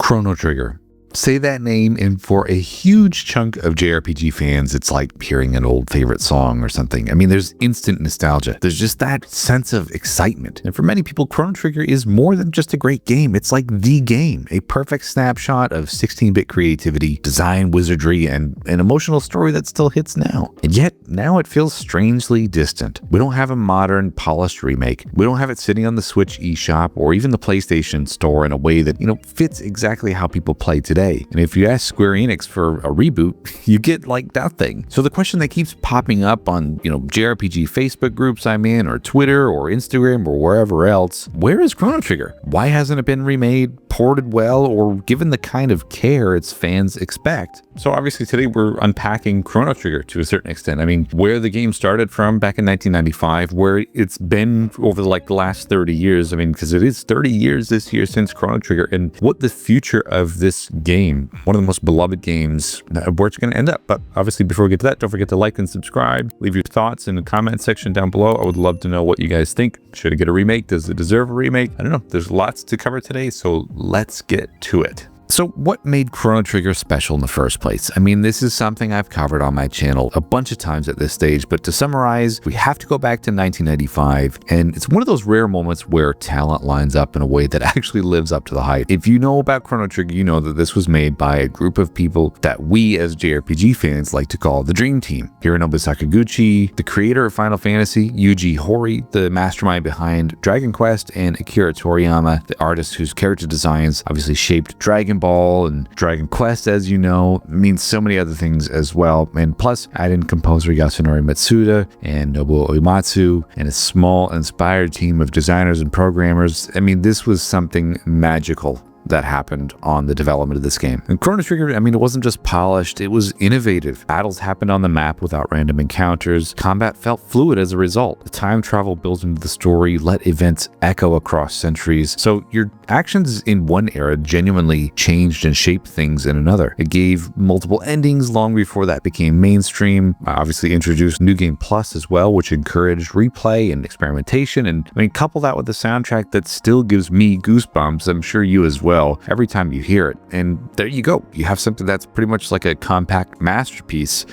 Chrono Trigger. Say that name, and for a huge chunk of JRPG fans, it's like hearing an old favorite song or something. I mean, there's instant nostalgia. There's just that sense of excitement. And for many people, Chrono Trigger is more than just a great game. It's like the game, a perfect snapshot of 16-bit creativity, design, wizardry, and an emotional story that still hits now. And yet, now it feels strangely distant. We don't have a modern, polished remake. We don't have it sitting on the Switch eShop or even the PlayStation Store in a way that, fits exactly how people play today. And if you ask Square Enix for a reboot, you get like nothing. So the question that keeps popping up on, JRPG Facebook groups I'm in, or Twitter, or Instagram, or wherever else, where is Chrono Trigger? Why hasn't it been remade, ported well, or given the kind of care its fans expect? So obviously today we're unpacking Chrono Trigger to a certain extent. I mean, where the game started from back in 1995, where it's been over the last 30 years. I mean, because it is 30 years this year since Chrono Trigger, and what the future of this game, one of the most beloved games, where it's going to end up. But obviously, before we get to that, don't forget to like and subscribe. Leave your thoughts in the comment section down below. I would love to know what you guys think. Should it get a remake? Does it deserve a remake? I don't know. There's lots to cover today, so let's get to it. So what made Chrono Trigger special in the first place? I mean, this is something I've covered on my channel a bunch of times at this stage, but to summarize, we have to go back to 1995, and it's one of those rare moments where talent lines up in a way that actually lives up to the hype. If you know about Chrono Trigger, you know that this was made by a group of people that we as JRPG fans like to call the Dream Team. Hironobu Sakaguchi, the creator of Final Fantasy, Yuji Horii, the mastermind behind Dragon Quest, and Akira Toriyama, the artist whose character designs obviously shaped Dragon Ball and Dragon Quest, as you know, means so many other things as well. And plus, add in composer Yasunori Matsuda and Nobuo Uematsu and a small inspired team of designers and programmers. I mean, this was something magical that happened on the development of this game. And Chrono Trigger, I mean, it wasn't just polished, it was innovative. Battles happened on the map without random encounters. Combat felt fluid as a result. The time travel built into the story let events echo across centuries. So your actions in one era genuinely changed and shaped things in another. It gave multiple endings long before that became mainstream. Obviously introduced New Game Plus as well, which encouraged replay and experimentation. And I mean, couple that with the soundtrack that still gives me goosebumps, I'm sure you as well, every time you hear it. And there you go. You have something that's pretty much like a compact masterpiece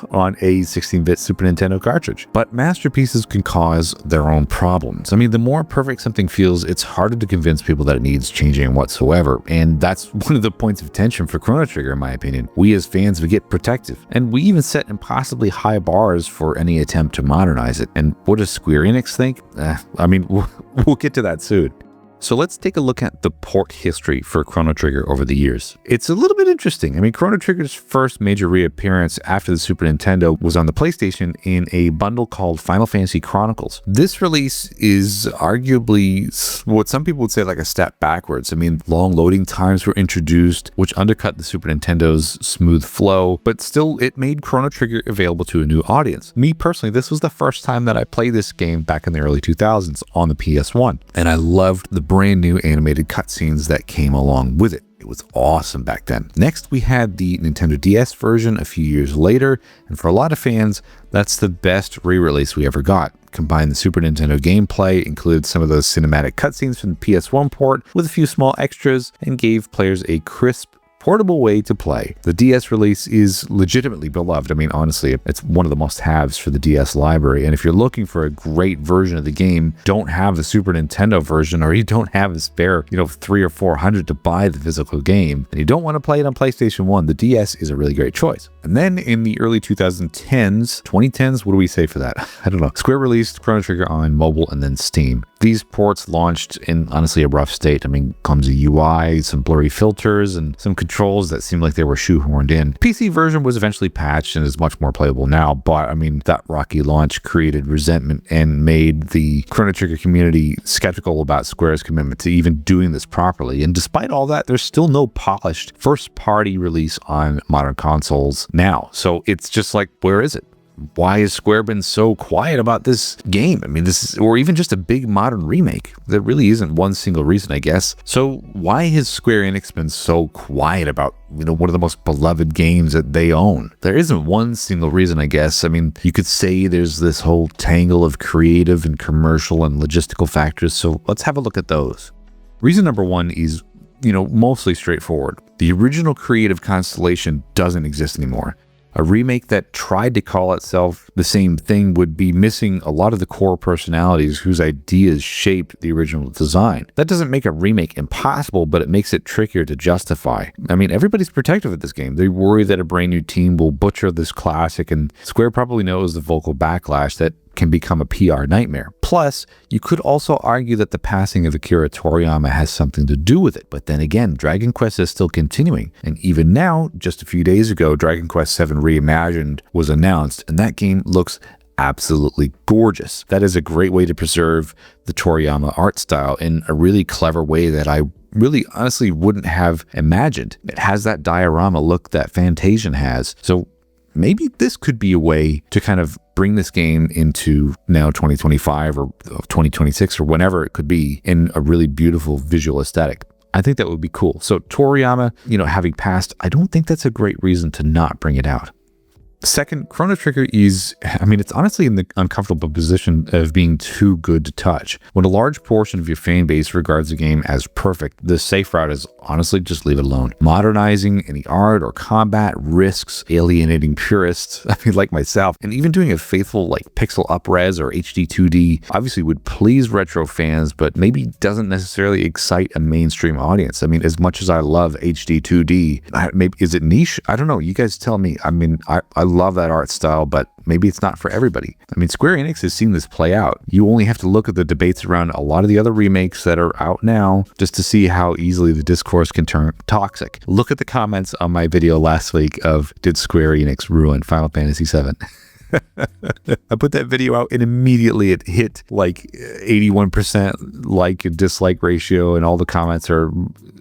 on a 16-bit Super Nintendo cartridge. But masterpieces can cause their own problems. I mean, the more perfect something feels, it's harder to convince people that it needs changing whatsoever. And that's one of the points of tension for Chrono Trigger, in my opinion. We as fans, we get protective. And we even set impossibly high bars for any attempt to modernize it. And what does Square Enix think? I mean, we'll get to that soon. So let's take a look at the port history for Chrono Trigger over the years. It's a little bit interesting. I mean, Chrono Trigger's first major reappearance after the Super Nintendo was on the PlayStation in a bundle called Final Fantasy Chronicles. This release is arguably what some people would say like a step backwards. I mean, long loading times were introduced, which undercut the Super Nintendo's smooth flow, but still it made Chrono Trigger available to a new audience. Me personally, this was the first time that I played this game back in the early 2000s on the PS1, and I loved the brand new animated cutscenes that came along with it. It was awesome back then. Next, we had the Nintendo DS version a few years later, and for a lot of fans, that's the best re-release we ever got. Combined the Super Nintendo gameplay, included some of those cinematic cutscenes from the PS1 port with a few small extras, and gave players a crisp, portable way to play. The DS release is legitimately beloved. I mean, honestly, it's one of the must-haves for the DS library. And if you're looking for a great version of the game, don't have the Super Nintendo version, or you don't have a spare, $300 or $400 to buy the physical game, and you don't want to play it on PlayStation 1, the DS is a really great choice. And then in the early 2010s, what do we say for that? I don't know. Square released Chrono Trigger on mobile and then Steam. These ports launched in honestly a rough state. I mean, clumsy UI, some blurry filters, and some controls that seemed like they were shoehorned in. PC version was eventually patched and is much more playable now, but I mean, that rocky launch created resentment and made the Chrono Trigger community skeptical about Square's commitment to even doing this properly. And despite all that, there's still no polished first-party release on modern consoles now. So it's just like, where is it? Why has Square been so quiet about this game? I mean, or even just a big modern remake. There really isn't one single reason, I guess. So why has Square Enix been so quiet about, one of the most beloved games that they own? There isn't one single reason, I guess. I mean, you could say there's this whole tangle of creative and commercial and logistical factors. So let's have a look at those. Reason number one is mostly straightforward. The original creative constellation doesn't exist anymore. A remake that tried to call itself the same thing would be missing a lot of the core personalities whose ideas shaped the original design. That doesn't make a remake impossible, but it makes it trickier to justify. I mean, everybody's protective of this game. They worry that a brand new team will butcher this classic, and Square probably knows the vocal backlash that can become a PR nightmare. Plus, you could also argue that the passing of Akira Toriyama has something to do with it. But then again, Dragon Quest is still continuing. And even now, just a few days ago, Dragon Quest VII Reimagined was announced, and that game looks absolutely gorgeous. That is a great way to preserve the Toriyama art style in a really clever way that I really honestly wouldn't have imagined. It has that diorama look that Fantasian has. So maybe this could be a way to kind of bring this game into now 2025 or 2026 or whenever it could be in a really beautiful visual aesthetic. I think that would be cool. So Toriyama, having passed, I don't think that's a great reason to not bring it out. Second, Chrono Trigger is, it's honestly in the uncomfortable position of being too good to touch. When a large portion of your fan base regards a game as perfect, the safe route is honestly just leave it alone. Modernizing any art or combat risks alienating purists, like myself, and even doing a faithful pixel up-res or HD 2D obviously would please retro fans, but maybe doesn't necessarily excite a mainstream audience. As much as I love HD 2D, maybe is it niche? I don't know. You guys tell me. I love that art style, but maybe it's not for everybody. Square Enix has seen this play out. You only have to look at the debates around a lot of the other remakes that are out now just to see how easily the discourse can turn toxic. Look at the comments on my video last week of Did Square Enix Ruin Final Fantasy VII? I put that video out and immediately it hit 81% like and dislike ratio, and all the comments are,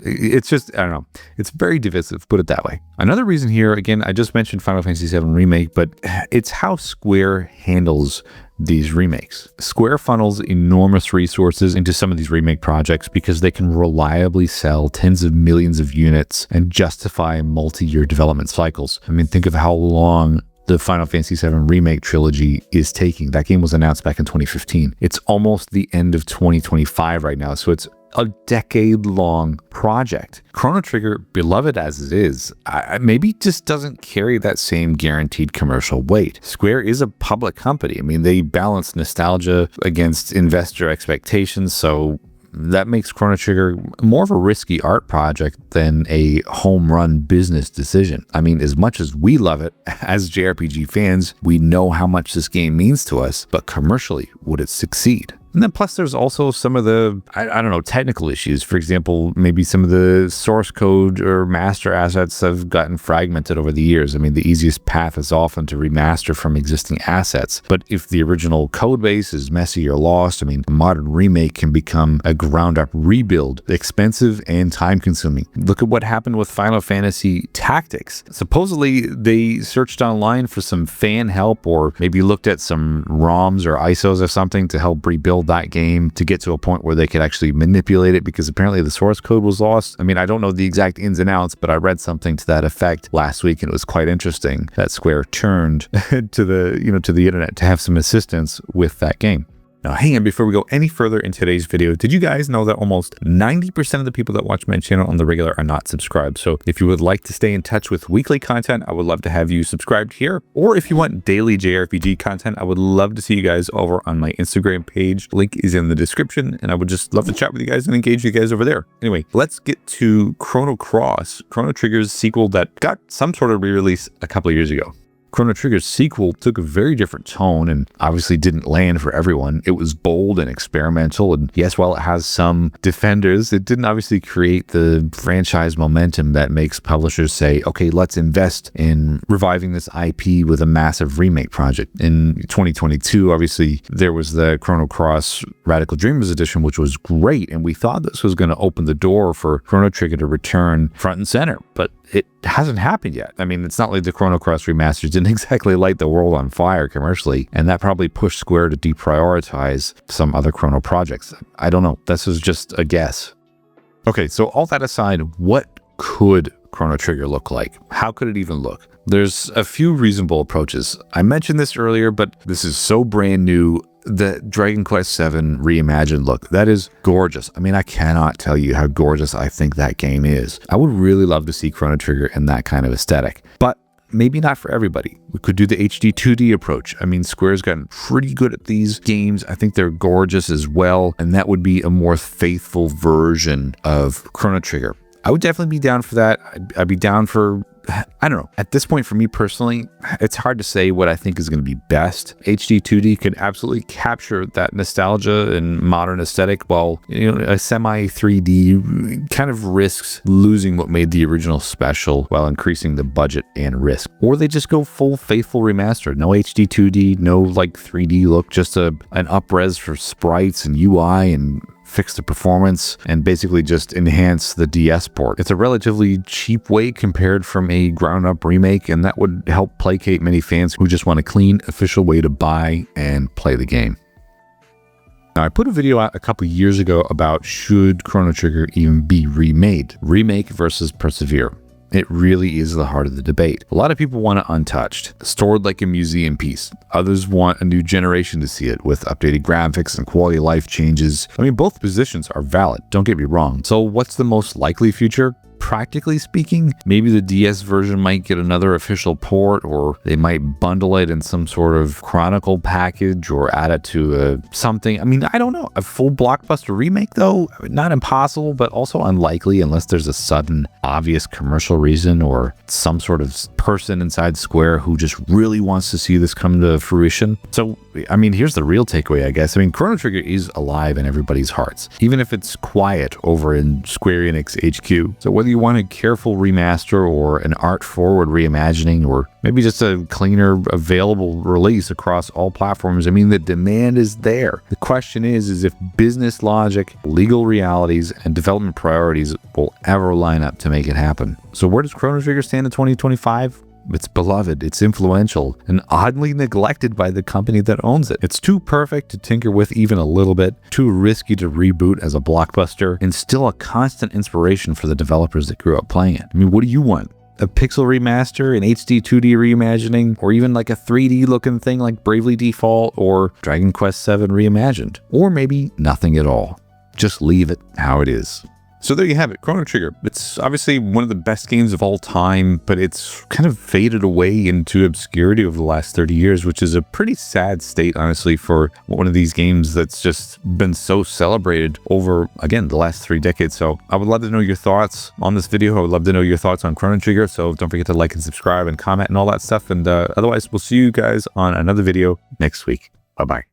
it's just, I don't know. It's very divisive, put it that way. Another reason here, again, I just mentioned Final Fantasy VII Remake, but it's how Square handles these remakes. Square funnels enormous resources into some of these remake projects because they can reliably sell tens of millions of units and justify multi-year development cycles. Think of how long the Final Fantasy VII Remake trilogy is taking. That game was announced back in 2015. It's almost the end of 2025 right now, so it's a decade-long project. Chrono Trigger, beloved as it is, maybe just doesn't carry that same guaranteed commercial weight. Square is a public company. They balance nostalgia against investor expectations, so that makes Chrono Trigger more of a risky art project than a home run business decision. As much as we love it, as JRPG fans, we know how much this game means to us, but commercially, would it succeed? And then plus there's also some of the, I don't know, technical issues. For example, maybe some of the source code or master assets have gotten fragmented over the years. The easiest path is often to remaster from existing assets. But if the original code base is messy or lost, a modern remake can become a ground up rebuild, expensive and time consuming. Look at what happened with Final Fantasy Tactics. Supposedly they searched online for some fan help, or maybe looked at some ROMs or ISOs or something to help rebuild that game to get to a point where they could actually manipulate it, because apparently the source code was lost. I don't know the exact ins and outs, but I read something to that effect last week, and it was quite interesting that Square turned to the internet to have some assistance with that game. Now, hang on, before we go any further in today's video, did you guys know that almost 90% of the people that watch my channel on the regular are not subscribed? So if you would like to stay in touch with weekly content, I would love to have you subscribed here. Or if you want daily JRPG content, I would love to see you guys over on my Instagram page. Link is in the description, and I would just love to chat with you guys and engage you guys over there. Anyway, let's get to Chrono Cross, Chrono Trigger's sequel that got some sort of re-release a couple of years ago. Chrono Trigger's sequel took a very different tone and obviously didn't land for everyone. It was bold and experimental, and yes, while it has some defenders, it didn't obviously create the franchise momentum that makes publishers say, okay, let's invest in reviving this IP with a massive remake project. In 2022, obviously, there was the Chrono Cross Radical Dreamers edition, which was great, and we thought this was going to open the door for Chrono Trigger to return front and center, but it hasn't happened yet. It's not like the Chrono Cross remasters didn't exactly light the world on fire commercially, and that probably pushed Square to deprioritize some other Chrono projects. I don't know. This is just a guess. Okay, so all that aside, what could Chrono Trigger look like? How could it even look? There's a few reasonable approaches. I mentioned this earlier, but this is so brand new. the Dragon Quest VII reimagined look, that is gorgeous. I mean, I cannot tell you how gorgeous I think that game is. I would really love to see Chrono Trigger in that kind of aesthetic, but maybe not for everybody. We could do the HD 2D approach. I mean, Square's gotten pretty good at these games. I think they're gorgeous as well, and that would be a more faithful version of Chrono Trigger. I would definitely be down for that. I'd be down for, I don't know. At this point, for me personally, it's hard to say what I think is going to be best. HD 2D could absolutely capture that nostalgia and modern aesthetic, while a semi 3D kind of risks losing what made the original special while increasing the budget and risk. Or they just go full faithful remaster. No HD 2D, no like 3D look, just an up-res for sprites and UI and fix the performance and basically just enhance the DS port. It's a relatively cheap way compared from a ground-up remake, and that would help placate many fans who just want a clean, official way to buy and play the game. Now, I put a video out a couple years ago about should Chrono Trigger even be remade? Remake versus persevere. It really is the heart of the debate. A lot of people want it untouched, stored like a museum piece. Others want a new generation to see it with updated graphics and quality of life changes. I mean, both positions are valid, don't get me wrong. So what's the most likely future? Practically speaking, maybe the DS version might get another official port, or they might bundle it in some sort of Chronicle package or add it to something. I mean, I don't know. A full blockbuster remake, though, not impossible, but also unlikely unless there's a sudden, obvious commercial reason or some sort of person inside Square who just really wants to see this come to fruition. So, I mean, here's the real takeaway, I guess. I mean, Chrono Trigger is alive in everybody's hearts, even if it's quiet over in Square Enix HQ. So whether you want a careful remaster or an art-forward reimagining, or maybe just a cleaner, available release across all platforms, I mean, the demand is there. The question is if business logic, legal realities, and development priorities will ever line up to make it happen. So where does Chrono Trigger stand in 2025? It's beloved, it's influential, and oddly neglected by the company that owns it. It's too perfect to tinker with even a little bit, too risky to reboot as a blockbuster, and still a constant inspiration for the developers that grew up playing it. I mean, what do you want? A pixel remaster, an HD 2D reimagining, or even like a 3D looking thing like Bravely Default or Dragon Quest VII reimagined? Or maybe nothing at all. Just leave it how it is. So there you have it, Chrono Trigger. It's obviously one of the best games of all time, but it's kind of faded away into obscurity over the last 30 years, which is a pretty sad state, honestly, for one of these games that's just been so celebrated over, again, the last 3 decades. So I would love to know your thoughts on this video. I would love to know your thoughts on Chrono Trigger. So don't forget to like and subscribe and comment and all that stuff. And otherwise, we'll see you guys on another video next week. Bye-bye.